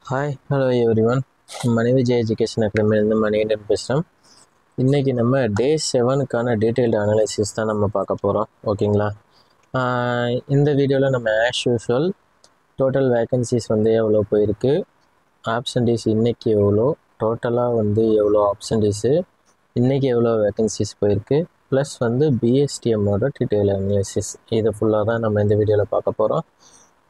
Hi hello everyone. மனைவி Jai education அகாடமிலேருந்து Manikandan பேசுகிறேன். இன்றைக்கி நம்ம டே 7க்கான டீட்டெயில்டு அனலைசிஸ் தான் நம்ம பார்க்க போகிறோம். ஓகேங்களா? இந்த வீடியோவில் நம்ம ஆஸ் யூஷுவல் டோட்டல் வேக்கன்சிஸ் வந்து எவ்வளோ போயிருக்கு, ஆப்சன்டீஸ் இன்றைக்கி எவ்வளோ, டோட்டலாக வந்து எவ்வளோ ஆப்சன்டீஸு, இன்றைக்கி எவ்வளோ வேக்கன்சிஸ் போயிருக்கு, ப்ளஸ் வந்து பிஎஸ்டிஎம்மோட டீட்டெயில் அனலைசிஸ், இதை ஃபுல்லாக தான் நம்ம இந்த வீடியோவில் பார்க்க போகிறோம்.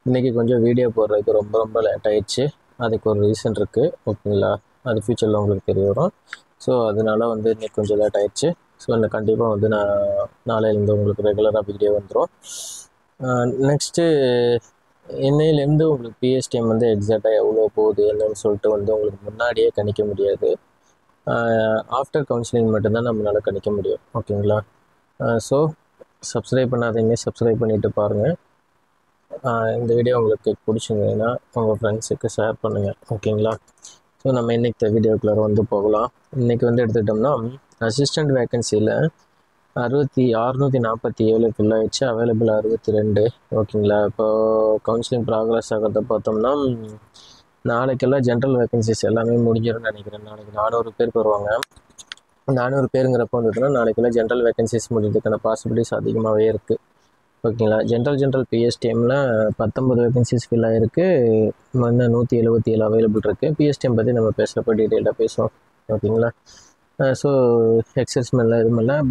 இன்றைக்கி கொஞ்சம் வீடியோ போடுறதுக்கு ரொம்ப லேட் ஆகிடுச்சு. அதுக்கு ஒரு ரீசன் இருக்குது. ஓகேங்களா? அது ஃப்யூச்சரில் உங்களுக்கு தெரிய வரும். ஸோ அதனால் வந்து இன்றைக்கி கொஞ்சம் லேட் ஆகிடுச்சு. ஸோ இந்த கண்டிப்பாக வந்து நான் நாளையிலேருந்து உங்களுக்கு ரெகுலராக வீடியோ வந்துடும். நெக்ஸ்ட்டு இன்னையிலேருந்து உங்களுக்கு பிஎஸ்டிஎம் வந்து எக்ஸாக்டாக எவ்வளோ போகுது என்னன்னு சொல்லிட்டு வந்து உங்களுக்கு முன்னாடியே கணிக்க முடியாது. ஆஃப்டர் கவுன்சிலிங் மட்டும்தான் நம்மளால் கணிக்க முடியும். ஓகேங்களா? ஸோ சப்ஸ்கிரைப் பண்ணாதீங்க, சப்ஸ்கிரைப் பண்ணிவிட்டு பாருங்கள். இந்த வீடியோ உங்களுக்கு பிடிச்சிருந்ததுன்னா உங்கள் ஃப்ரெண்ட்ஸுக்கு ஷேர் பண்ணுங்கள். ஓகேங்களா? ஸோ நம்ம இன்றைக்கி வீடியோக்குள்ளே வந்து போகலாம். இன்றைக்கி வந்து எடுத்துக்கிட்டோம்னா அசிஸ்டண்ட் வேக்கன்சியில் 647 ஃபுல்லாகிடுச்சு, அவைலபிள் 62. ஓகேங்களா? இப்போது கவுன்சிலிங் ப்ராக்ரஸ் ஆகிறத பார்த்தோம்னா நாளைக்கெல்லாம் ஜென்ரல் வேக்கன்சிஸ் எல்லாமே முடிஞ்சிடும்னு நினைக்கிறேன். நாளைக்கு 400 பேர் வருவாங்க. 400 பேருங்கிறப்போ வந்துட்டுனா நாளைக்கெல்லாம் ஜென்ரல் வேக்கன்சிஸ் முடிஞ்சதுக்கான பாசிபிலிட்டிஸ் அதிகமாகவே இருக்குது. ஓகேங்களா? ஜென்ரல் பிஎஸ்டிஎம்மில் 19 வேகன்சிஸ் ஃபில் ஆகிருக்கு. வந்து 177 அவைலபிள் இருக்குது. பிஎஸ்டிஎம் பற்றி நம்ம பேசுகிறப்ப டீட்டெயிலாக பேசுவோம். ஓகேங்களா? ஸோ எக்ஸஸ்மெல்லாம் இதுமெல்லாம்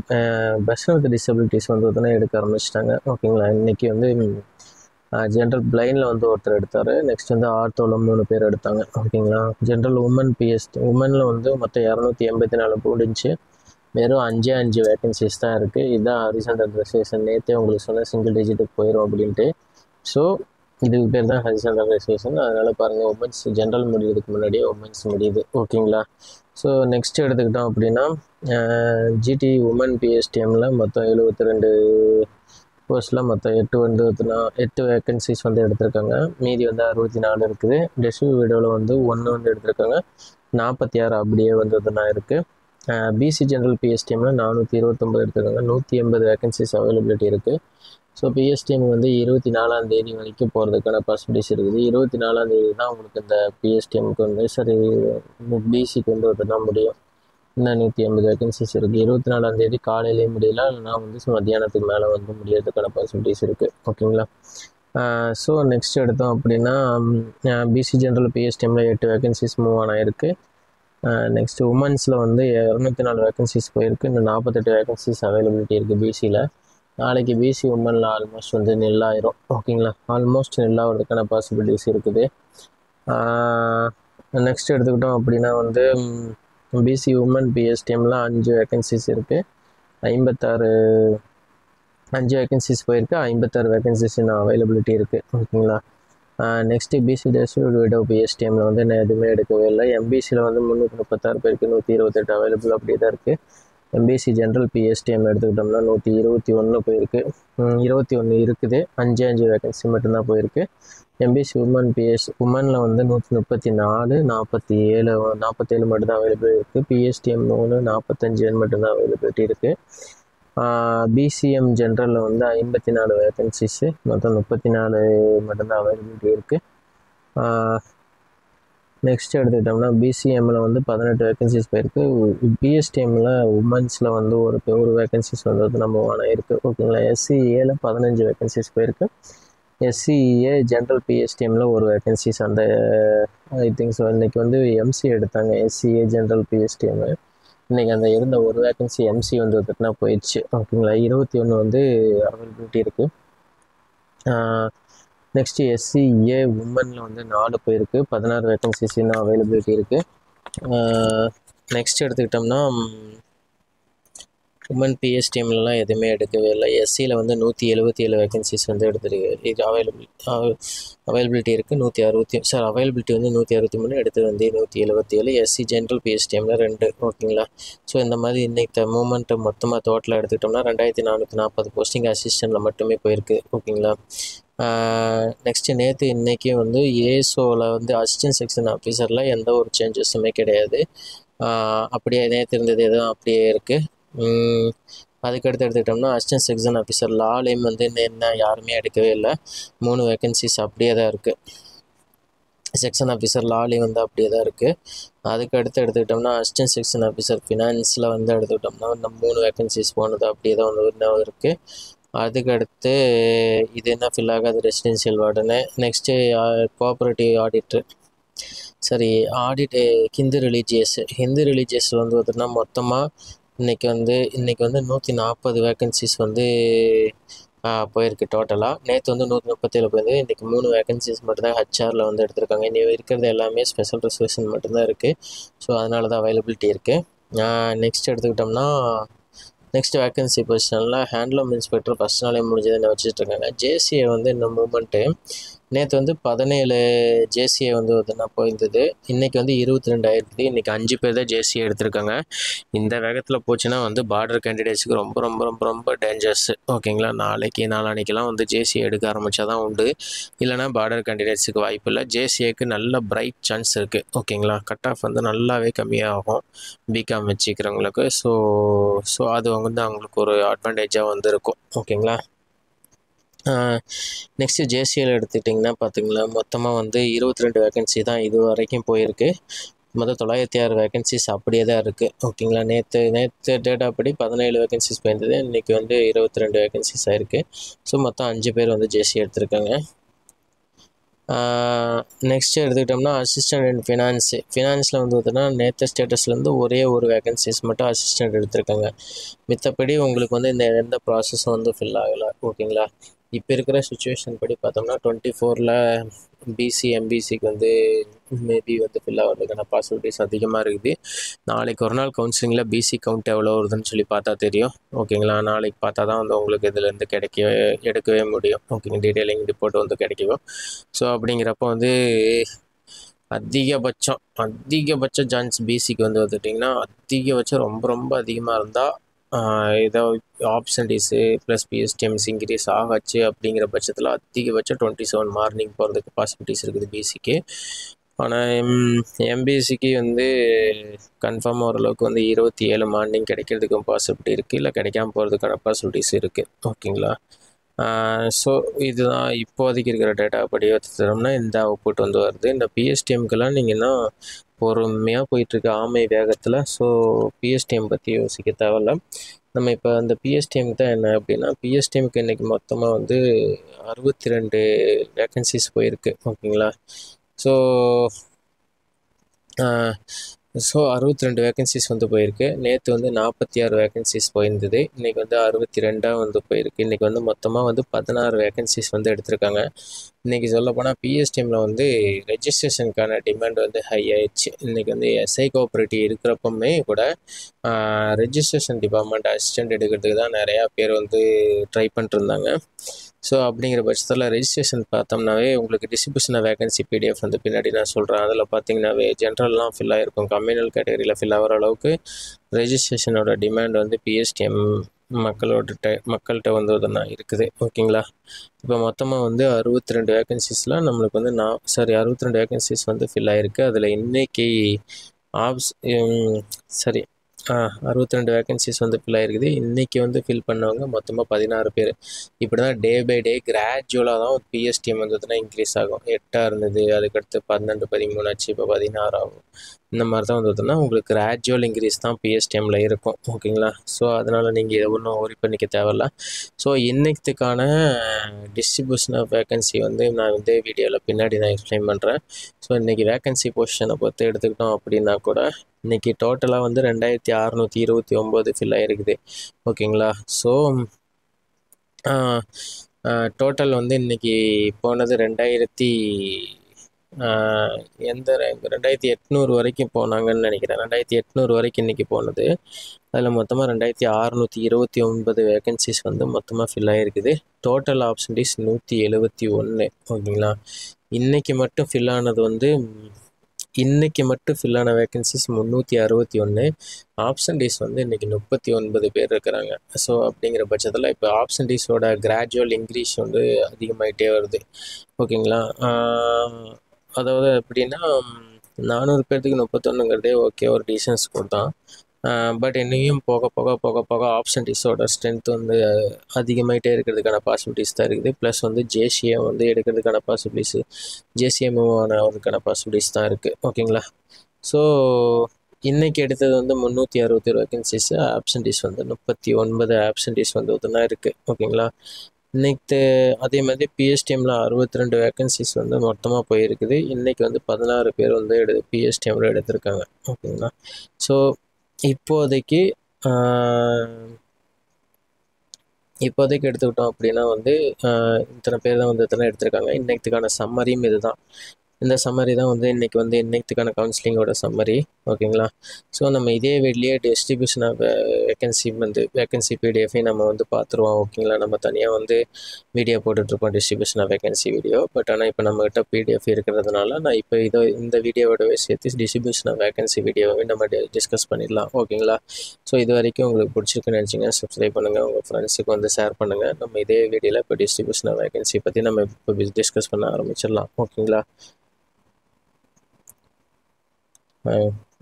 பர்சன் வித் டிசபிலிட்டிஸ் வந்து பார்த்தோன்னா எடுக்க ஆரம்பிச்சிட்டாங்க. ஓகேங்களா? இன்றைக்கி வந்து ஜென்ரல் பிளைனில் வந்து ஒருத்தர் எடுத்தார். நெக்ஸ்ட் வந்து ஆர்த்தோவில் 3 பேர் எடுத்தாங்க. ஓகேங்களா? ஜென்ரல் உமனில் வந்து மொத்தம் 284 முடிஞ்சு வெறும் 5 வேக்கன்சிஸ் தான் இருக்குது. இதுதான் ஹரிசாண்டல் ரிசர்வேஷன். நேற்றே உங்களுக்கு சொன்ன சிங்கிள் டிஜிட்டுக்கு போயிடும் அப்படின்ட்டு. ஸோ இதுக்கு பேர் தான் ஹரிசாண்டல் ரிசர்வேஷன். அதனால் பாருங்கள், உமன்ஸ் ஜென்ரல் முடிகிறதுக்கு முன்னாடியே உமன்ஸ் முடியுது. ஓகேங்களா? ஸோ நெக்ஸ்ட் எடுத்துக்கிட்டோம் அப்படின்னா ஜிடி உமன் பிஎஸ்டிஎம்மில் மொத்தம் 72 போஸ்ட்டில் மொத்தம் 8 வேக்கன்சிஸ் வந்து எடுத்திருக்காங்க. மீதி வந்து 64 இருக்குது. டெசிவ் வீடியோவில் வந்து 1 வந்து எடுத்திருக்காங்க. 46 அப்படியே வந்து தான் இருக்குது. பிசி ஜென்ரல் பிஎஸ்டிஎம்மில் 429 எடுத்துருக்காங்க. 180 வேக்கன்சிஸ் அவைலபிலிட்டி இருக்குது. ஸோ பிஎஸ்டிஎம் வந்து 24ஆம் தேதி வரைக்கும் போகிறதுக்கான பாசிபிலிட்டிஸ் இருக்குது. 24ஆம் தேதி தான் உங்களுக்கு இந்த பிஎஸ்டிஎம்க்கு வந்து பிசிக்கு வந்து தான் முடியும். இன்னும் 180 வேக்கன்சிஸ் இருக்குது. 24ஆம் தேதி காலையிலேயே முடியல, இல்லைனா வந்து மத்தியானத்துக்கு மேலே வந்து முடியறதுக்கான பாசிபிலிட்டிஸ் இருக்குது. ஓகேங்களா? ஸோ நெக்ஸ்ட் எடுத்தோம் அப்படின்னா பிசி ஜென்ரல் பிஎஸ்டிஎம்மில் 8 வேக்கன்சிஸ் மூவ் ஆனாயிருக்கு. நெக்ஸ்ட்டு உமன்ஸில் வந்து 204 வேக்கன்சிஸ் போயிருக்கு. இன்னும் 48 வேக்கன்சிஸ் அவைலபிலிட்டி இருக்குது பிசியில். நாளைக்கு பிசி உமனில் ஆல்மோஸ்ட் வந்து நெல்லாயிரும். ஓகேங்களா? ஆல்மோஸ்ட் நெல்லாகிறதுக்கான பாசிபிலிட்டிஸ் இருக்குது. நெக்ஸ்ட் எடுத்துக்கிட்டோம் அப்படின்னா வந்து பிசி உமன் பிஎஸ்டிஎம்மில் 5 வேக்கன்சிஸ் இருக்குது. 5 வேக்கன்சிஸ் போயிருக்கு. 56 வேக்கன்சிஸ் இன்னும் அவைலபிலிட்டி இருக்குது. ஓகேங்களா? நெக்ஸ்ட்டு பிசி விடோ பிஎஸ்டிஎம்மில் வந்து நான் எதுவுமே எடுக்கவே இல்லை. எம்பிசியில் வந்து 336 பேருக்கு 128 அவைலபிள் அப்படியே தான் இருக்குது. எம்பிசி ஜென்ரல் பிஎஸ்டிஎம் எடுத்துக்கிட்டோம்னா 121 போயிருக்கு. 21 இருக்குது. 5 வேக்கன்சி மட்டும்தான் போயிருக்கு. எம்பிசி உமனில் வந்து 134, 47 மட்டும்தான் அவைலபிள் இருக்குது. பிஎஸ்டிஎம் 45 மட்டும்தான் அவைலபிலிட்டி இருக்குது. பிசிஎம் ஜென்ரலில் வந்து 54 வேக்கன்சிஸு, மொத்தம் 34 மட்டும்தான் அவைலபிலிட்டி இருக்குது. நெக்ஸ்ட் எடுத்துக்கிட்டோம்னா பிசிஎம்மில் வந்து 18 வேக்கன்சிஸ் போயிருக்கு. பிஎஸ்டிஎம்மில் உமன்ஸில் வந்து ஒரு வேக்கன்சிஸ் வந்து நம்ம இருக்குது. ஓகேங்களா? எஸ்சிஏல 15 வேக்கன்சிஸ் போயிருக்கு. எஸ்சிஏ ஜென்ரல் பிஎஸ்டிஎம்மில் ஒரு வேக்கன்சிஸ் அந்த ஐ திங்க் ஸோ இன்றைக்கி வந்து எம்சி எடுத்தாங்க. எஸ்சிஏ ஜென்ரல் பிஎஸ்டிஎம்மு இன்றைக்கி அந்த இருந்த ஒரு வேக்கன்சி எம்சி வந்து வந்துட்டுனா போயிடுச்சு. ஓகேங்களா? 21 வந்து அவைலபிலிட்டி இருக்குது. நெக்ஸ்ட்டு எஸ்சிஏ உமனில் வந்து 4 போயிருக்கு. 16 வேக்கன்சிஸ் இன்னும் அவைலபிலிட்டி இருக்குது. நெக்ஸ்ட் எடுத்துக்கிட்டோம்னா உமன் பிஎஸ்டிஎம்லாம் எதுவுமே எடுக்கவே இல்லை. எஸ்சியில் வந்து 177 வேக்கன்சிஸ் வந்து எடுத்துருக்கு. இது அவைலபிலிட்டி இருக்குது. அவைலபிலிட்டி வந்து 163, எடுத்தது வந்து 177. எஸ்சி ஜென்ரல் பிஎஸ்டிஎம்மில் 2. ஓகேங்களா? ஸோ இந்த மாதிரி இன்றைக்கி மூமெண்ட்டு மொத்தமாக டோட்டலாக எடுத்துக்கிட்டோம்னா 2440 போஸ்டிங் அசிஸ்டண்ட்டில் மட்டுமே போயிருக்கு. ஓகேங்களா? நெக்ஸ்ட்டு நேற்று இன்றைக்கி வந்து ஏசோவில் வந்து அசிஸ்டன்ட் செக்ஷன் ஆஃபீஸரில் எந்த ஒரு சேஞ்சஸுமே கிடையாது. அப்படியே நேற்று இருந்தது எதுவும் அப்படியே இருக்குது. அதுக்கடுத்து எடுத்துக்கிட்டோம்னா அசிஸ்டன்ட் செக்ஷன் ஆஃபீஸர் லாலையும் வந்து என்ன யாருமே எடுக்கவே இல்லை. 3 வேக்கன்சிஸ் அப்படியே தான் இருக்குது. செக்ஷன் ஆஃபீஸர் லாலையும் வந்து அப்படியே தான் இருக்குது. அதுக்கு அடுத்து எடுத்துக்கிட்டோம்னா அசிஸ்டன்ட் செக்ஷன் ஆஃபீஸர் ஃபினான்ஸில் வந்து எடுத்துக்கிட்டோம்னா நம்ம 3 வேகன்சிஸ் போனது அப்படியே தான் வந்து இன்னும் இருக்குது. அதுக்கடுத்து இது என்ன ஃபில் ஆகாது, residential warden. Next cooperative auditor, சரி ஆடிட் ஹிந்து ரிலீஜியஸ் வந்து பார்த்தீங்கன்னா மொத்தமாக இன்றைக்கி வந்து 140 வேகன்சிஸ் வந்து போயிருக்கு டோட்டலாக. நேற்று வந்து 137 போயிருந்தது. இன்றைக்கி 3 வேகன்சிஸ் மட்டும்தான் ஹெச்ஆரில் வந்து எடுத்திருக்காங்க. இனி இருக்கிறது எல்லாமே ஸ்பெஷல் ரிசர்வேஷன் மட்டும்தான் இருக்குது. ஸோ அதனால தான் அவைலபிலிட்டி இருக்குது. நெக்ஸ்ட் எடுத்துக்கிட்டோம்னா நெக்ஸ்ட் வேகன்சி பொசிஷனில் ஹேண்ட்லூம் இன்ஸ்பெக்டர் ஃபஸ்ட் நாளே முடிஞ்சதுன்னு வச்சுட்ருக்காங்க. ஜேசிஏ வந்து இந்த மூமெண்ட்டு நேற்று வந்து 17 ஜேசிஏ வந்து பார்த்தீங்கன்னா போயிருந்தது. இன்றைக்கி வந்து 22 ஆயிருக்கு. இன்றைக்கி 5 பேர் தான் ஜேசிஏ எடுத்திருக்காங்க. இந்த வேகத்தில் போச்சுன்னா வந்து பார்டர் கேண்டிடேட்ஸுக்கு ரொம்ப ரொம்ப ரொம்ப ரொம்ப டேஞ்சர்ஸ். ஓகேங்களா, நாளான்னைக்கெல்லாம் வந்து ஜேசிஏ எடுக்க ஆரம்பித்தா தான் உண்டு, இல்லைனா பார்டர் கேண்டிடேட்ஸுக்கு வாய்ப்பு இல்லை. ஜேசிஏக்கு நல்ல பிரைட் சான்ஸ் இருக்குது. ஓகேங்களா, கட் ஆஃப் வந்து நல்லாவே கம்மியாகும் பிகாம் வச்சுக்கிறவங்களுக்கு. ஸோ அது வந்து அவங்களுக்கு ஒரு அட்வான்டேஜாக வந்து இருக்கும். ஓகேங்களா, நெக்ஸ்ட்டு ஜேசிஏல எடுத்துக்கிட்டிங்கன்னா பார்த்திங்களா மொத்தமாக வந்து 22 வேகன்சி தான் இது வரைக்கும் போயிருக்கு. மொத்தம் 906 வேகன்சிஸ் அப்படியே தான் இருக்குது. ஓகேங்களா, நேற்று டேட்டா படி 17 வேகன்சிஸ் போயிருந்தது. இன்றைக்கி வந்து 22 வேகன்சிஸ் ஆகிருக்கு. ஸோ மொத்தம் 5 பேர் வந்து ஜேசிஏ எடுத்திருக்காங்க. நெக்ஸ்ட்டு எடுத்துக்கிட்டோம்னா அசிஸ்டன்ட் அண்ட் ஃபினான்ஸில் வந்து பார்த்தோன்னா நேற்று ஸ்டேட்டஸ்லேருந்து ஒரே ஒரு வேகன்சிஸ் மட்டும் அசிஸ்டன்ட் எடுத்திருக்காங்க. மித்தபடி உங்களுக்கு வந்து இந்த எந்த ப்ராசஸும் வந்து ஃபில் ஆகலை. ஓகேங்களா, இப்போ இருக்கிற சுச்சுவேஷன் படி பார்த்தோம்னா 24ல் பிசி எம்பிசிக்கு வந்து மேபி வந்து ஃபில் ஆகிறதுக்கான பாசிபிலிட்டிஸ் அதிகமாக இருக்குது. நாளைக்கு ஒரு நாள் கவுன்சிலிங்கில் பிசி கவுண்ட் எவ்வளோ வருதுன்னு சொல்லி பார்த்தா தெரியும். ஓகேங்களா, நாளைக்கு பார்த்தா தான் வந்து உங்களுக்கு இதிலேருந்து எடுக்கவே முடியும். ஓகேங்க, டீட்டெயிலிங் ரிப்போர்ட் வந்து கிடைக்கும். ஸோ அப்படிங்கிறப்ப வந்து அதிகபட்ச சான்ஸ் பிசிக்கு வந்து வந்துட்டிங்கன்னா அதிகபட்சம் ரொம்ப ரொம்ப அதிகமாக இருந்தால் ஏதோ ஆப்ஷன்டிஸு ப்ளஸ் பிஎஸ்டிஎம்ஸ் இன்க்ரீஸ் ஆகாச்சு அப்படிங்கிற பட்சத்தில் அதிகபட்சம் 27 மார்னிங் போகிறதுக்கு பாசிபிலிட்டிஸ் இருக்குது பிசிக்கு. ஆனால் எம்பிசிக்கு வந்து கன்ஃபார்மாக ஓரளவுக்கு வந்து 27 மார்னிங் கிடைக்கிறதுக்கும் பாசிபிலிட்டி இருக்குது, இல்லை கிடைக்காம போகிறதுக்கான பாசிபிலிட்டிஸ் இருக்குது. ஓகேங்களா, ஸோ இதுதான் இப்போதைக்கு இருக்கிற டேட்டா படி எடுத்துட்டோம்னா இந்த அவுட்புட் வந்து வருது. இந்த பிஎஸ்டிஎம்க்கெல்லாம் நீங்கள் இன்னும் பொறுமையாக போயிட்டுருக்கு ஆமை வேகத்தில். ஸோ பிஎஸ்டிஎம் பற்றி யோசிக்க தேவையில்ல. நம்ம இப்போ அந்த பிஎஸ்டிஎம்க்கு தான் என்ன அப்படின்னா, பிஎஸ்டிஎம்க்கு இன்றைக்கி மொத்தமாக வந்து 62 வேக்கன்சிஸ் போயிருக்கு. ஓகேங்களா, ஸோ 62 வேக்கன்சிஸ் வந்து போயிருக்கு. நேற்று வந்து 46 வேக்கன்சிஸ் போயிருந்தது. இன்றைக்கி வந்து 62 வந்து போயிருக்கு. இன்றைக்கி வந்து மொத்தமாக வந்து 16 வேக்கன்சிஸ் வந்து எடுத்திருக்காங்க. இன்றைக்கி சொல்லப்போனால் பிஎஸ்டிஎம்மில் வந்து ரெஜிஸ்ட்ரேஷனுக்கான டிமாண்ட் வந்து ஹை ஆயிடுச்சு. இன்றைக்கி வந்து எஸ்ஐ கோஆப்ரேட்டிவ் இருக்கிறப்பமே கூட ரெஜிஸ்ட்ரேஷன் டிபார்ட்மெண்ட் அசிஸ்டன்ட் எடுக்கிறதுக்கு தான் நிறையா பேர் வந்து ட்ரை பண்ணிட்டுருந்தாங்க. ஸோ அப்படிங்கிற பட்சத்தில் ரெஜிஸ்ட்ரேஷன் பார்த்தோம்னாவே உங்களுக்கு டிஸ்ட்ரிபியூஷன் ஆஃப் வேகன்சி பிடிஎஃப் வந்து பின்னாடி நான் சொல்கிறேன். அதில் பார்த்தீங்கன்னாவே ஜென்ரல்லாம் ஃபில் ஆகிருக்கும். கம்யூனல் கேட்டகரியில் ஃபில் ஆகிற அளவுக்கு ரெஜிஸ்ட்ரேஷனோட டிமாண்ட் வந்து பிஎஸ்டிஎம் மக்கள்கிட்ட வந்து தான் இருக்குது. ஓகேங்களா, இப்போ மொத்தமாக வந்து 62 வேகன்சிஸில் நம்மளுக்கு வந்து 62 வேகன்சிஸ் வந்து ஃபில் ஆகிருக்கு. அதில் இன்றைக்கி 62 வேகன்சிஸ் வந்து ஃபில் ஆகிருக்குது. இன்றைக்கி வந்து ஃபில் பண்ணவங்க மொத்தமாக 16 பேர். இப்படி தான் டே பை டே கிராஜுவலாக தான் பிஎஸ்டிஎம் வந்து இன்க்ரீஸ் ஆகும். 8 இருந்தது, அதுக்கடுத்து 12, 13 ஆச்சு, இப்போ 16 ஆகும். இந்த மாதிரி தான் வந்து உங்களுக்கு கிராஜுவல் இன்க்ரீஸ் தான் பிஎஸ்டிஎம்மில் இருக்கும். ஓகேங்களா, ஸோ அதனால் நீங்கள் ஒன்றும் ஒரி பண்ணிக்க தேவையில்ல. ஸோ இன்னைக்குக்கான டிஸ்ட்ரிபியூஷன் ஆஃப் வேகன்சி வந்து நான் வந்து வீடியோவில் பின்னாடி நான் எக்ஸ்பிளைன் பண்ணுறேன். ஸோ இன்றைக்கி வேகன்சி பொசிஷனை பொறுத்து எடுத்துக்கிட்டோம் அப்படின்னா கூட இன்றைக்கி டோட்டலாக வந்து 2629 ஃபில் ஆகிருக்குது. ஓகேங்களா, ஸோ டோட்டல் வந்து இன்றைக்கி போனது 2800 வரைக்கும் போனாங்கன்னு நினைக்கிறேன். 2800 வரைக்கும் இன்றைக்கி போனது. அதில் மொத்தமாக 2629 வேகன்சிஸ் வந்து மொத்தமாக ஃபில் ஆகிருக்குது. டோட்டல் ஆப்ஷன்டிஸ் 171. ஓகேங்களா, இன்றைக்கி மட்டும் ஃபில் ஆனது வந்து இன்றைக்கி மட்டும் ஃபில்லான வேகன்சிஸ் 361. ஆப்ஷன்டிஸ் வந்து இன்றைக்கி 39 பேர் இருக்கிறாங்க. ஸோ அப்படிங்கிற பட்சத்தில் இப்போ ஆப்ஷன்டிஸோட கிராஜுவல் இன்க்ரீஸ் வந்து அதிகமாகிட்டே வருது. ஓகேங்களா, அதாவது எப்படின்னா 400 பேர்த்துக்கு 31ங்கிறதே ஓகே, ஒரு டீசன்ட் ஸ்கோர் தான். பட் இன்னையும் போக போக போக போக ஆப்ஷன்டிஸோட ஸ்ட்ரென்த் வந்து அதிகமாகிட்டே இருக்கிறதுக்கான பாசிபிலிட்டிஸ் தான் இருக்குது. ப்ளஸ் வந்து ஜேசிஎம் வந்து எடுக்கிறதுக்கான பாசிபிலிட்டிஸ், ஜேசிஎம் மூவ் ஆனதுக்கான பாசிபிலிட்டிஸ் தான் இருக்குது. ஓகேங்களா. ஸோ இன்றைக்கி எடுத்தது வந்து 361 வேகன்சிஸ், ஆப்ஷன்டிஸ் வந்து 39 ஆப்ஷன்டிஸ் வந்து தான் இருக்குது. ஓகேங்களா. இன்னைக்கு அதே மாதிரி பிஎஸ்டிஎம்மில் 62 வேகன்சிஸ் வந்து மொத்தமாக போயிருக்குது. இன்றைக்கி வந்து 16 பேர் வந்து பிஎஸ்டிஎம்மில் எடுத்திருக்காங்க. ஓகேங்களா. ஸோ இப்போதைக்கு எடுத்துக்கிட்டோம் அப்படின்னா வந்து இத்தனை பேர் தான் வந்து இத்தனை எடுத்திருக்காங்க. இன்றைக்குக்கான சம்மரியும் இது தான். இந்த சம்மரி தான் வந்து இன்னைக்குக்கான கவுன்சிலிங்கோட சம்மரி. ஓகேங்களா. ஸோ நம்ம இதே வெளியே டிஸ்ட்ரிபியூஷன் ஆஃப் வேகன்சி பிடிஎஃபையும் நம்ம வந்து பார்த்துருவோம். ஓகேங்களா. நம்ம தனியாக வந்து வீடியோ போட்டுட்ருக்கோம், distribution of vacancy video. But ஆனால் இப்போ நம்மகிட்ட பிடிஎஃப் இருக்கிறதுனால நான் இப்போ இந்த வீடியோவோடவே சேர்த்து டிஸ்ட்ரிபியூஷன் ஆஃப் வேகன்சி வீடியோவை நம்ம டிஸ்கஸ் பண்ணிடலாம். ஓகேங்களா. ஸோ இது வரைக்கும் உங்களுக்கு பிடிச்சிருக்குன்னு நினச்சிங்கன்னா சப்ஸ்கிரைப் பண்ணுங்கள், உங்கள் ஃப்ரெண்ட்ஸுக்கு வந்து ஷேர் பண்ணுங்கள். நம்ம இதே வீடியோவில் இப்போ டிஸ்ட்ரிபியூஷன் ஆஃப் வேகன்சி பற்றி நம்ம இப்போ டிஸ்கஸ் பண்ண ஆரம்பிச்சிடலாம். ஓகேங்களா.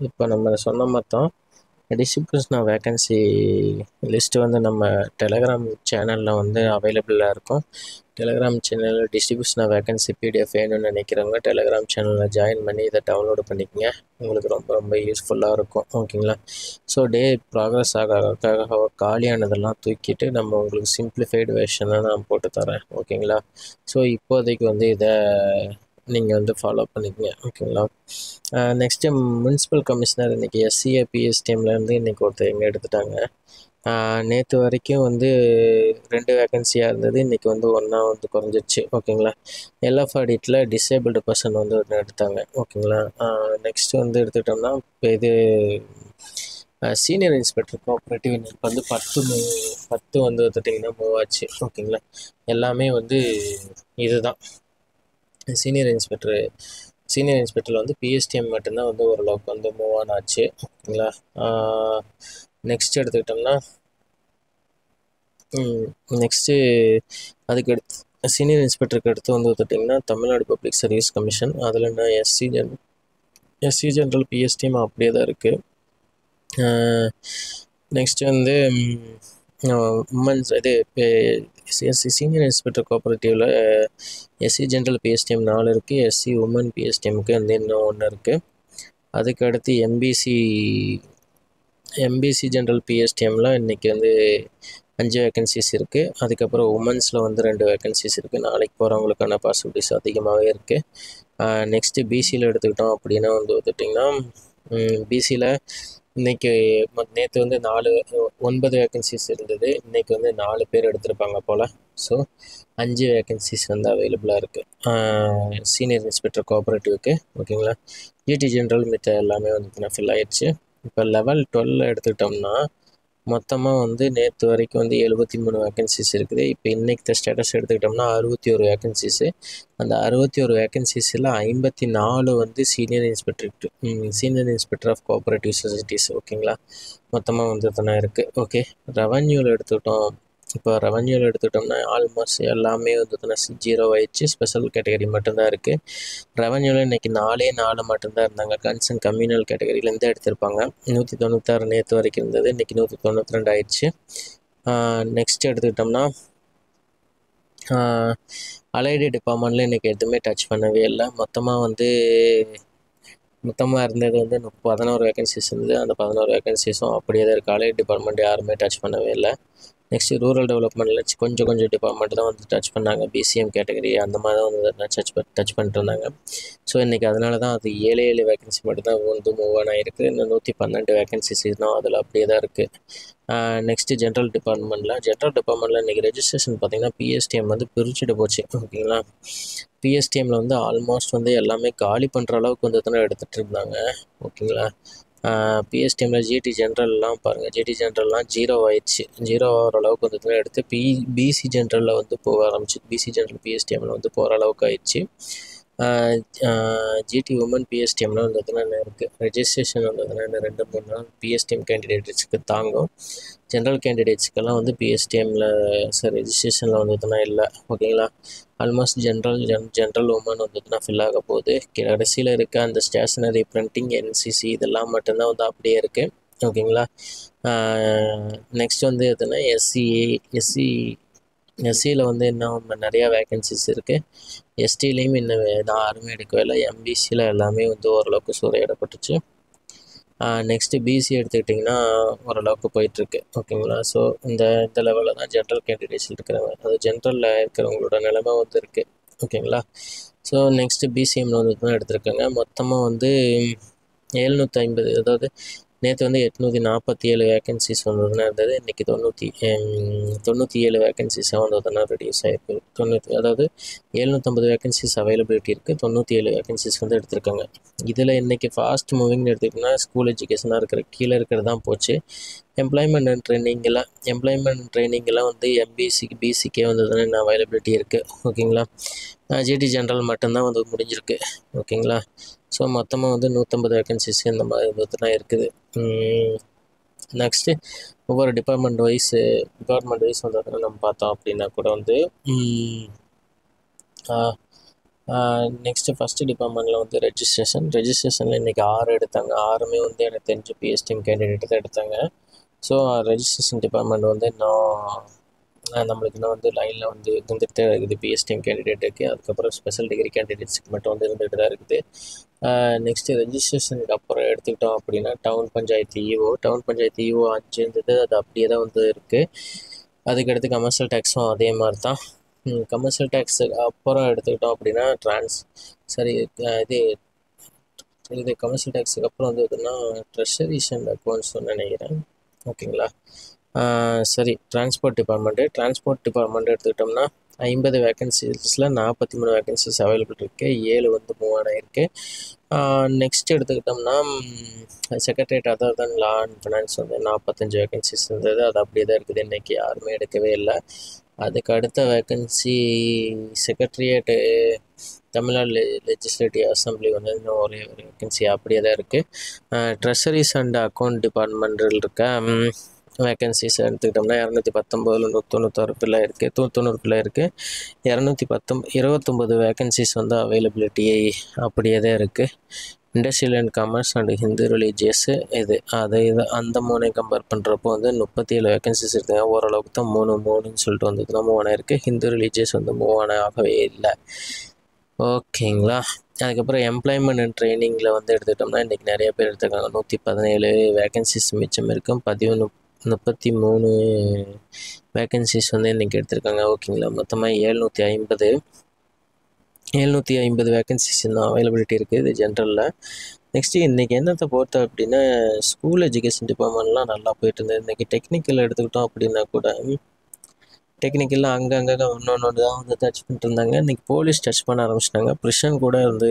இப்போ நம்ம சொன்ன மொத்தம் டிஸ்ட்ரிபியூஷன் ஆஃப் வேகன்சி லிஸ்ட்டு வந்து நம்ம டெலகிராம் சேனலில் வந்து அவைலபிளாக இருக்கும். டெலகிராம் சேனலில் டிஸ்ட்ரிபியூஷன் ஆஃப் வேகன்சி பிடிஎஃப் வேணும்னு நினைக்கிறவங்க டெலகிராம் சேனலில் ஜாயின் பண்ணி இதை டவுன்லோடு பண்ணிக்கங்க. உங்களுக்கு ரொம்ப ரொம்ப யூஸ்ஃபுல்லாக இருக்கும். ஓகேங்களா. ஸோ ப்ராக்ரஸ் ஆக காலியானதெல்லாம் தூக்கிட்டு நம்ம உங்களுக்கு சிம்பிளிஃபைடு வெர்ஷனாக நான் போட்டு தரேன். ஓகேங்களா. ஸோ இப்போதைக்கு வந்து இதை நீங்கள் வந்து ஃபாலோ பண்ணிக்கங்க. ஓகேங்களா. நெக்ஸ்ட்டு முனிசிபல் கமிஷனர் இன்றைக்கி எஸ்சிஏ பிஎஸ்டிஎம்லேருந்து இன்றைக்கி ஒருத்தர் எங்கே எடுத்துட்டாங்க. நேற்று வரைக்கும் வந்து 2 வேகன்சியாக இருந்தது, இன்றைக்கி வந்து 1 வந்து குறைஞ்சிருச்சு. ஓகேங்களா. எல்எஃப் ஆடிட்டில் டிசேபிள்டு பர்சன் வந்து ஒன்று எடுத்தாங்க. ஓகேங்களா. நெக்ஸ்ட்டு வந்து எடுத்துக்கிட்டோம்னா இப்போ இது சீனியர் இன்ஸ்பெக்டர் கோஆப்ரேட்டிவ் இன்னைக்கு வந்து 10 வந்து எடுத்துட்டிங்கன்னா மூவ் ஆச்சு. ஓகேங்களா. எல்லாமே வந்து இதுதான் சீனியர் இன்ஸ்பெக்டரில் வந்து பிஎஸ்டிஎம் மட்டும்தான் வந்து ஓரளவுக்கு வந்து மூவ் ஆன் ஆச்சு. ஓகேங்களா. நெக்ஸ்ட் எடுத்துக்கிட்டோம்னா நெக்ஸ்ட்டு அதுக்கு சீனியர் இன்ஸ்பெக்டருக்கு அடுத்து வந்து பார்த்திங்கன்னா தமிழ்நாடு பப்ளிக் சர்வீஸ் கமிஷன், அதில் என்ன எஸ்சி ஜென்ரல் பிஎஸ்டிஎம் அப்படியே தான் இருக்குது. நெக்ஸ்ட்டு வந்து உமன்ஸ் இது சீனியர் இன்ஸ்பெக்டர் கோஆப்ரேட்டிவில் எஸ்சி ஜென்ரல் பிஎஸ்டிஎம் 4 இருக்குது, எஸ்சி உமன் பிஎஸ்டிஎம்க்கு வந்து இன்னும் 1 இருக்குது. அதுக்கு அடுத்து எம்பிசி ஜென்ரல் பிஎஸ்டிஎம்மில் இன்றைக்கி வந்து 5 வேகன்சிஸ் இருக்குது. அதுக்கப்புறம் உமன்ஸில் வந்து 2 வேகன்சிஸ் இருக்குது. நாளைக்கு போகிறவங்களுக்கான பாசிபிலிட்டிஸ் அதிகமாகவே இருக்குது. நெக்ஸ்ட்டு பிசியில் எடுத்துக்கிட்டோம் அப்படின்னா வந்து பார்த்துட்டிங்கன்னா பிசியில் இன்றைக்கி நேற்று வந்து 9 வேகன்சிஸ் இருந்தது, இன்றைக்கி வந்து 4 பேர் எடுத்திருப்பாங்க போல். ஸோ 5 வேகன்சிஸ் வந்து அவைலபிளாக இருக்குது சீனியர் இன்ஸ்பெக்டர் கோஆப்ரேட்டிவ்க்கு. ஓகேங்களா. ஜிடி ஜென்ரல் மித்த எல்லாமே வந்து ஃபில் ஆகிடுச்சு. இப்போ லெவல் 12 எடுத்துக்கிட்டோம்னா மொத்தமாக வந்து நேற்று வரைக்கும் வந்து 73 வேகன்சிஸ் இருக்குது. இப்போ இன்றைக்கி ஸ்டேட்டஸ் எடுத்துக்கிட்டோம்னா 61 வேகன்சிஸு. அந்த 61 வேகன்சிஸில் 54 வந்து senior inspector of cooperative societies. ஓகேங்களா. மொத்தமாக வந்து தானே இருக்குது. ஓகே. ரெவன்யூவில் எடுத்துக்கிட்டோம்னா ஆல்மோஸ்ட் எல்லாமே வந்து தானே 0 ஆயிடுச்சு. ஸ்பெஷல் கேட்டகரி மட்டும்தான் இருக்குது. ரெவன்யூவில் இன்றைக்கி 4 மட்டும்தான் இருந்தாங்க. கன்சர்ன் கம்யூனல் கேட்டகரியிலேருந்து எடுத்திருப்பாங்க. 196 நேற்று வரைக்கும் இருந்தது, இன்றைக்கி 192 ஆயிடுச்சு. நெக்ஸ்ட் எடுத்துக்கிட்டோம்னா அலைடு டிபார்ட்மெண்ட்டில் இன்றைக்கி எதுவுமே டச் பண்ணவே இல்லை. மொத்தமாக இருந்தது வந்து 11 வேகன்சிஸ் இருந்தது. அந்த 11 வேகன்சிஸும் அப்படியே தான் இருக்குது. அலைடு டிபார்ட்மெண்ட் யாருமே டச் பண்ணவே இல்லை. நெக்ஸ்ட்டு ரூரல் டெவலப்மெண்ட்டில் கொஞ்சம் டிபார்ட்மெண்ட் தான் வந்து டச் பண்ணாங்க. பிசிஎம் கேட்டகரி அந்த மாதிரி தான் வந்து டச் பண்ணிட்டு இருந்தாங்க. ஸோ இன்றைக்கி அதனால தான் அது 7 வேகன்சி மட்டும் தான் வந்து மூவ் ஆன் ஆகிருக்கு. இன்னும் 112 வேகன்சிஸ் இருந்தால் அதில் அப்படியே தான் இருக்குது. நெக்ஸ்ட்டு ஜென்ரல் டிபார்ட்மெண்ட்டில் இன்றைக்கி ரெஜிஸ்ட்ரேஷன் பார்த்திங்கன்னா பிஎஸ்டிஎம் வந்து பிரிச்சுட்டு போச்சு. ஓகேங்களா. பிஎஸ்டிஎம்மில் வந்து ஆல்மோஸ்ட் வந்து எல்லாமே காலி பண்ணுற அளவுக்கு வந்து தானே எடுத்துகிட்டு இருந்தாங்க. ஓகேங்களா. பிஎஸ்டிஎம்மில் ஜிடி ஜென்ரல்லாம் பாருங்கள், ஜிடி ஜென்ரல்லாம் 0 ஆயிடுச்சு. 0 ஆகிற அளவுக்கு வந்து தான் எடுத்து பிசி ஜென்ரலில் வந்து போக ஆரம்பிச்சு. பிசி ஜென்ரல் பிஎஸ்டிஎம்மில் வந்து போகிற அளவுக்கு ஆயிடுச்சு. ஜிடி உமன் பிஎஸ்டிஎம்மில் வந்து தானே இருக்குது. ரெஜிஸ்ட்ரேஷன் வந்து தானே 2-3 நாள் பிஎஸ்டிஎம் கேண்டிடேட்ஸுக்கு தாங்கும். ஜென்ரல் கேண்டிடேட்ஸுக்கெல்லாம் வந்து பிஎஸ்டிஎம்மில் ரெஜிஸ்ட்ரேஷனில் வந்ததுன்னா இல்லை. ஓகேங்களா. ஆல்மோஸ்ட் ஜென்ரல் உமன் வந்ததுன்னா ஃபில் ஆக போகுது. கடைசியில் இருக்க அந்த ஸ்டேஷனரி பிரிண்டிங் என்சிசி இதெல்லாம் மட்டும்தான் வந்து அப்படியே இருக்குது. ஓகேங்களா. நெக்ஸ்ட் வந்து எதுனா எஸ்சியில் வந்து இன்னும் நிறையா வேக்கன்சிஸ் இருக்குது. எஸ்டிலையும் இன்னும் யாருமே எடுக்கவே இல்லை. எம்பிசியில் எல்லாமே வந்து ஓரளவுக்கு சூறையிடப்பட்டுச்சு. நெக்ஸ்ட்டு பிசி எடுத்துக்கிட்டிங்கன்னா ஓரளவுக்கு போயிட்டுருக்கு. ஓகேங்களா. ஸோ இந்த லெவலில் தான் ஜென்ரல் கேண்டிடேட்ஸ் இருக்கிறவங்க, அது ஜென்ரலில் இருக்கிறவங்களோட நிலைமை வந்து இருக்குது. ஓகேங்களா. ஸோ நெக்ஸ்ட்டு பிசிஎம்மில் வந்து தான் எடுத்திருக்காங்க. மொத்தமாக வந்து 750, அதாவது நேற்று வந்து 847 வேக்கன்சிஸ் வந்ததுன்னா இருந்தது. இன்றைக்கி 97 வேக்கன்சிஸாக வந்ததுன்னா ரெடியூஸ் ஆகிருக்கு. அதாவது 750 வேக்கன்சிஸ் அவைலபிலிட்டி இருக்குது, 97 வேக்கன்சிஸ் வந்து எடுத்திருக்காங்க. இதில் இன்றைக்கி ஃபாஸ்ட் மூவிங்னு எடுத்துக்கிட்டிங்கன்னா ஸ்கூல் எஜுகேஷனாக கீழே இருக்கிறது தான் போச்சு. எம்ப்ளாய்மெண்ட் அண்ட் ட்ரைனிங்கெல்லாம் வந்து எம்பிசிக்கு பிசிக்கே வந்ததுன்னா இன்னும் அவைலபிலிட்டி இருக்குது. ஓகேங்களா. ஜிடி ஜென்ரல் மட்டும்தான் வந்து முடிஞ்சிருக்கு. ஓகேங்களா. ஸோ மொத்தமாக வந்து 150 வேக்கன்சிஸ் இந்த மாதிரி தான் இருக்குது. நெக்ஸ்ட்டு ஒவ்வொரு டிபார்ட்மெண்ட் வைஸ் வந்ததுன்னா நம்ம பார்த்தோம் அப்படின்னா கூட வந்து நெக்ஸ்ட்டு ஃபஸ்ட்டு டிபார்ட்மெண்ட்டில் வந்து ரெஜிஸ்ட்ரேஷனில் இன்றைக்கி 6 எடுத்தாங்க. 6மே வந்து எனக்கு தெரிஞ்சு பிஎஸ்டிஎம் கேண்டிடேட் தான் எடுத்தாங்க. ஸோ ரெஜிஸ்ட்ரேஷன் டிபார்ட்மெண்ட் வந்து நம்மளுக்கு இன்னும் வந்து லைனில் வந்து இருந்துகிட்டே இருக்குது. பிஎஸ்டிஎம் கேண்டிடேட்டுக்கு, அதுக்கப்புறம் ஸ்பெஷல் டிகிரி கேண்டிடேட்ஸுக்கு மட்டும் வந்து இருந்துகிட்டு தான் இருக்குது. நெக்ஸ்ட்டு ரெஜிஸ்ட்ரேஷனுக்கு அப்புறம் எடுத்துக்கிட்டோம் அப்படின்னா டவுன் பஞ்சாயத்து இஓ 5 இருந்தது, அது அப்படியே தான் வந்து இருக்குது. அதுக்கடுத்து கமர்ஷியல் டேக்ஸும் அதே மாதிரி தான். கமர்ஷியல் டேக்ஸுக்கு அப்புறம் எடுத்துக்கிட்டோம் அப்படின்னா இது கமர்ஷியல் டேக்ஸுக்கு அப்புறம் வந்து எதுனா ட்ரெஷரிஸ் அண்ட் அக்கௌண்ட்ஸ்னு நினைக்கிறேன். ஓகேங்களா. சரி, டிரான்ஸ்போர்ட் டிபார்ட்மெண்ட் எடுத்துக்கிட்டோம்னா 50 வேக்கன்சிஸில் 43 வேக்கன்சிஸ் அவைலபிள் இருக்குது. 7 வந்து மூவ் ஆகிருக்கு. நெக்ஸ்ட் எடுத்துக்கிட்டோம்னா secretariat other than law and finance வந்து 45 வேக்கன்சிஸ் இருந்தது, அது அப்படியே தான் இருக்குது. இன்றைக்கி யாருமே எடுக்கவே இல்லை. அதுக்கு அடுத்த vacancy secretariat Tamil Nadu legislative assembly வந்து இன்னும் ஒரே ஒரு வேக்கன்சி அப்படியே தான் இருக்குது. ட்ரெஷரிஸ் அண்ட் அக்கௌண்ட் டிபார்ட்மெண்ட்டில் இருக்க வேக்கன்சிஸ் எடுத்துக்கிட்டோம்னா 219 96 பிள்ளை இருக்குது, 90 பிள்ளை இருக்குது. 29 வேக்கன்சிஸ் வந்து அவைலபிலிட்டி அப்படியே தான் இருக்குது. Industrial and commerce and Hindu religious அந்த 3 கம்பேர் பண்ணுறப்போ வந்து 37 வேக்கன்சிஸ் இருக்குங்க. ஓரளவுக்கு தான் 3 சொல்லிட்டு வந்ததுன்னா மூவ் ஆகிருக்கு. ஹிந்து ரிலீஜியஸ் வந்து மூவ் ஆகவே இல்லை. ஓகேங்களா. அதுக்கப்புறம் எம்ப்ளாய்மெண்ட் அண்ட் ட்ரைனிங்கில் வந்து எடுத்துக்கிட்டோம்னா இன்றைக்கி நிறைய பேர் எடுத்துருக்காங்க. 117 வேக்கன்சிஸ் மிச்சம் இருக்கும். 33 வேக்கன்சிஸ் வந்து இன்றைக்கி எடுத்திருக்காங்க. ஓகேங்களா. மொத்தமாக 750 வேக்கன்சிஸ் இன்னும் அவைலபிலிட்டி இருக்குது இது ஜென்ரலில். நெக்ஸ்ட்டு இன்றைக்கி என்னத்தை பொறுத்த அப்படின்னா ஸ்கூல் எஜுகேஷன் டிபார்ட்மெண்ட்லாம் நல்லா போயிட்டு இருந்தது. இன்றைக்கி டெக்னிக்கல் எடுத்துக்கிட்டோம் அப்படின்னா கூட டெக்னிக்கலில் அங்கங்கே ஒன்று தான் வந்து டச் பண்ணிட்டு இருந்தாங்க. இன்றைக்கி போலீஸ் டச் பண்ண ஆரம்பிச்சிட்டாங்க. ப்ரிஷன் கூட வந்து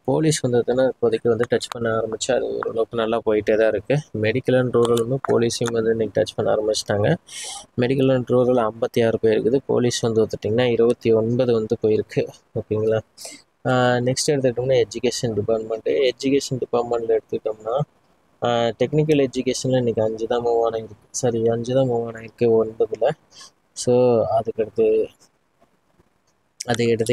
போலீஸ் வந்ததுன்னா இப்போதைக்கு வந்து டச் பண்ண ஆரம்பித்து அது ஓரளவுக்கு நல்லா போயிட்டே தான் இருக்குது. மெடிக்கல் அண்ட் ரூரலுமே போலீஸையும் வந்து இன்றைக்கி டச் பண்ண ஆரம்பிச்சிட்டாங்க. மெடிக்கல் அண்ட் ரூரல் 56 போயிருக்குது. போலீஸ் வந்து பார்த்திங்கன்னா 29 வந்து போயிருக்கு. ஓகேங்களா. நெக்ஸ்ட் எடுத்துக்கிட்டோம்னா எஜுகேஷன் டிபார்ட்மெண்ட்டில் எடுத்துக்கிட்டோம்னா டெக்னிக்கல் எஜுகேஷனில் இன்றைக்கி 5 தான் மூவ் ஆகிருக்கு. 9ல். ஸோ அதுக்கடுத்து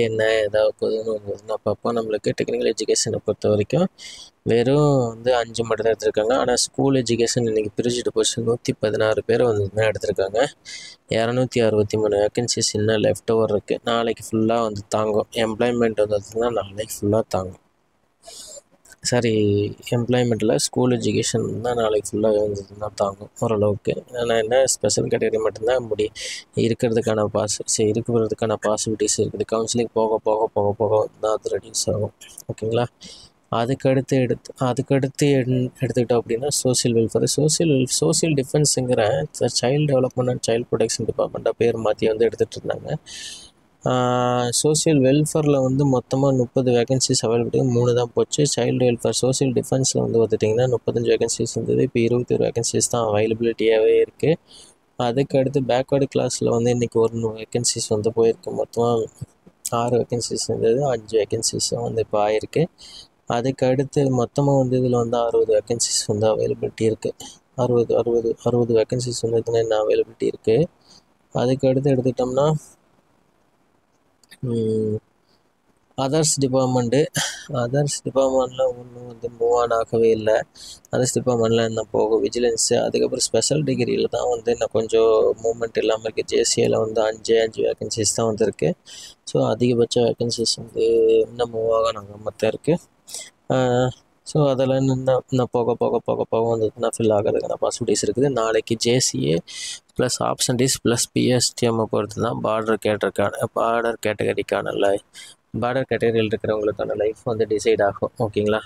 என்ன ஏதாவது போகுதுன்னு அப்பப்போ நம்மளுக்கு டெக்னிக்கல் எஜுகேஷனை பொறுத்த வரைக்கும் வெறும் வந்து 5 மட்டும் தான் எடுத்திருக்காங்க. ஆனால் ஸ்கூல் எஜுகேஷன் இன்றைக்கி பிரிச்சுட்டு போச்சு. 116 பேர் வந்து தான் எடுத்திருக்காங்க. 263 வேக்கன்சிஸ் இன்னும் லெஃப்ட் ஓவர் இருக்குது. நாளைக்கு ஃபுல்லாக வந்து தாங்கும். எம்ப்ளாய்மெண்ட் வந்ததுன்னா நாளைக்கு ஃபுல்லாக தாங்கும். எம்ப்ளாய்மெண்ட்டில் ஸ்கூல் எஜுகேஷன் தான் நாளைக்கு ஃபுல்லாக இருந்ததுன்னா தாங்கும் ஓரளவுக்கு. ஆனால் என்ன ஸ்பெஷல் கேட்டகரி மட்டும்தான் இருக்கிறதுக்கான பாசிபிலிட்டிஸ் இருக்குது. கவுன்சிலிங் போக தான் அது ரெடியூஸ் ஆகும். ஓகேங்களா. அதுக்கடுத்து எடுத்துக்கிட்டோம் அப்படின்னா சோசியல் டிஃபென்ஸுங்கிற child development and child protection டிபார்ட்மெண்ட்டாக பேர் மாற்றி வந்து எடுத்துகிட்டு இருந்தாங்க. சோசியல் வெல்ஃபேரில் வந்து மொத்தமாக 30 வேக்கன்சிஸ் அவைலபிலிட்டி 3 தான் போச்சு. சைல்டு வெல்ஃபேர் சோசியல் டிஃபென்ஸில் வந்து பார்த்துட்டிங்கன்னா 35 வேக்கன்சிஸ் இருந்தது. இப்போ 21 வேக்கன்சிஸ் தான் அவைலபிலிட்டியாகவே இருக்குது. அதுக்கடுத்து பேக்வேர்டு கிளாஸில் வந்து இன்றைக்கி 1 வேக்கன்சிஸ் வந்து போயிருக்கு. மொத்தமாக 6 வேக்கன்சிஸ் இருந்தது, 5 வேக்கன்சிஸும் வந்து இப்போ ஆயிருக்கு. அதுக்கடுத்து மொத்தமாக வந்து இதில் வந்து 60 வேக்கன்சிஸ் வந்து அவைலபிலிட்டி இருக்குது. 60 வேக்கன்சிஸ் வந்து இதுனா என்ன அவைலபிலிட்டி இருக்குது. அதுக்கடுத்து எடுத்துக்கிட்டோம்னா அதர்ஸ் டிபார்ட்மெண்ட்டில் ஒன்றும் வந்து மூவ் ஆன் ஆகவே இல்லை. அதர்ஸ் டிபார்ட்மெண்ட்டில் என்ன போகும் விஜிலன்ஸு, அதுக்கப்புறம் ஸ்பெஷல் டிகிரியில் தான் வந்து இன்னும் கொஞ்சம் மூவ்மெண்ட் இல்லாமல் இருக்குது. ஜேசிஏல வந்து 5 வேகன்சிஸ் தான் வந்துருக்கு. ஸோ அதிகபட்ச வேகன்சிஸ் வந்து இன்னும் மூவ் ஆகாமல் தான் இருக்குது. ஸோ அதெல்லாம் இன்னும் போக போக போக போக வந்ததுன்னா ஃபில் ஆகிறதுக்கான பாசிபிலிட்டிஸ் இருக்குது. நாளைக்கு ஜேசிஏ ப்ளஸ் ஆப்சன்டீஸ் ப்ளஸ் பிஎஸ்டிஎம்மை பொறுத்து தான் பார்டர் கேட்டகரியில் இருக்கிறவங்களுக்கான லைஃப் வந்து டிசைட் ஆகும். ஓகேங்களா?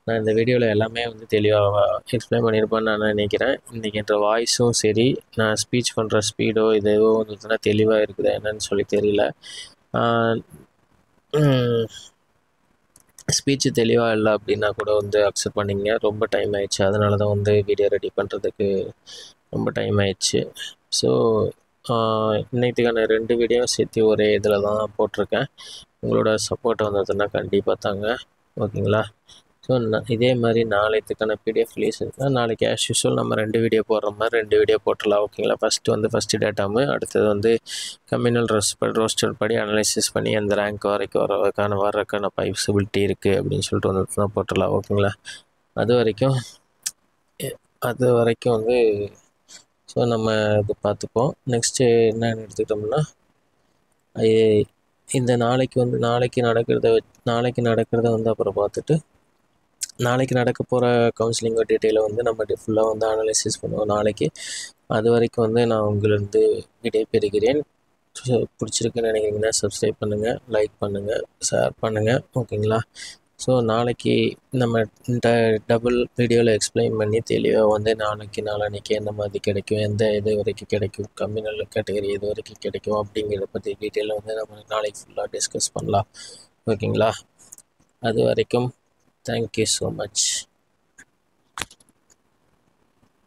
நான் இந்த வீடியோவில் எல்லாமே வந்து தெளிவாக எக்ஸ்பிளைன் பண்ணியிருப்பேன்னு நான் நினைக்கிறேன். இன்றைக்கி என்ற வாய்ஸும் சரி, நான் ஸ்பீச் பண்ணுற ஸ்பீடோ இதோ வந்துச்சுன்னா தெளிவாக இருக்குது என்னன்னு சொல்லி தெரியல. ஸ்பீச்சு தெளிவாக இல்லை அப்படின்னா கூட வந்து அக்செப்ட் பண்ணிங்க. ரொம்ப டைம் ஆயிடுச்சு, அதனால தான் வந்து வீடியோ ரெடி பண்ணுறதுக்கு ரொம்ப டைம் ஆயிடுச்சு. ஸோ இன்னைக்கான 2 வீடியோ சேர்த்து ஒரே இதில் தான் போட்டிருக்கேன். உங்களோட சப்போர்ட் வந்ததுன்னா கண்டிப்பாக தாங்க. ஓகேங்களா? ஸோ இதே மாதிரி நாளைக்கான பிடிஎஃப் ரிலீஸ் இருக்குன்னா நாளைக்கு ஆஸ் யூஸ்வல் நம்ம 2 வீடியோ போடுற மாதிரி 2 வீடியோ போட்டுடலாம். ஓகேங்களா? ஃபஸ்ட்டு டேட்டாமு, அடுத்தது வந்து கம்யூனல் ரோஸ்டர் படி அனலைசிஸ் பண்ணி அந்த ரேங்க் வரைக்கும் வர்றதுக்கான பாசிபிலிட்டி இருக்குது அப்படின்னு சொல்லிட்டு வந்து தான் போட்டுடலாம். ஓகேங்களா? அது வரைக்கும் வந்து ஸோ நம்ம இது பார்த்துப்போம். நெக்ஸ்ட்டு என்னென்னு எடுத்துக்கிட்டோம்னா, இந்த நாளைக்கு நடக்கிறத வந்து அப்புறம் பார்த்துட்டு நாளைக்கு நடக்க போகிற கவுன்சிலிங் டீட்டெயிலை வந்து நம்ம ஃபுல்லாக வந்து அனலைசிஸ் பண்ணுவோம் நாளைக்கு. அது வரைக்கும் வந்து நான் உங்களிருந்து விடைபெறுகிறேன். ஸோ பிடிச்சிருக்குன்னு நினைக்கிறீங்கன்னா சப்ஸ்கிரைப் பண்ணுங்கள், லைக் பண்ணுங்கள், ஷேர் பண்ணுங்கள். ஓகேங்களா? ஸோ நாளைக்கு நம்ம இந்த டபுள் வீடியோவில் எக்ஸ்பிளைன் பண்ணி தெளிவாக வந்து நாளைக்கு எந்த மாதிரி கிடைக்கும், இது வரைக்கும் கிடைக்கும், கம்யூனல் கேட்டகரி எது வரைக்கும் கிடைக்கும் அப்படிங்கிறத பற்றி டீட்டெயிலாக வந்து நம்ம நாளைக்கு ஃபுல்லாக டிஸ்கஸ் பண்ணலாம். ஓகேங்களா? அது வரைக்கும் தேங்க்யூ ஸோ மச்.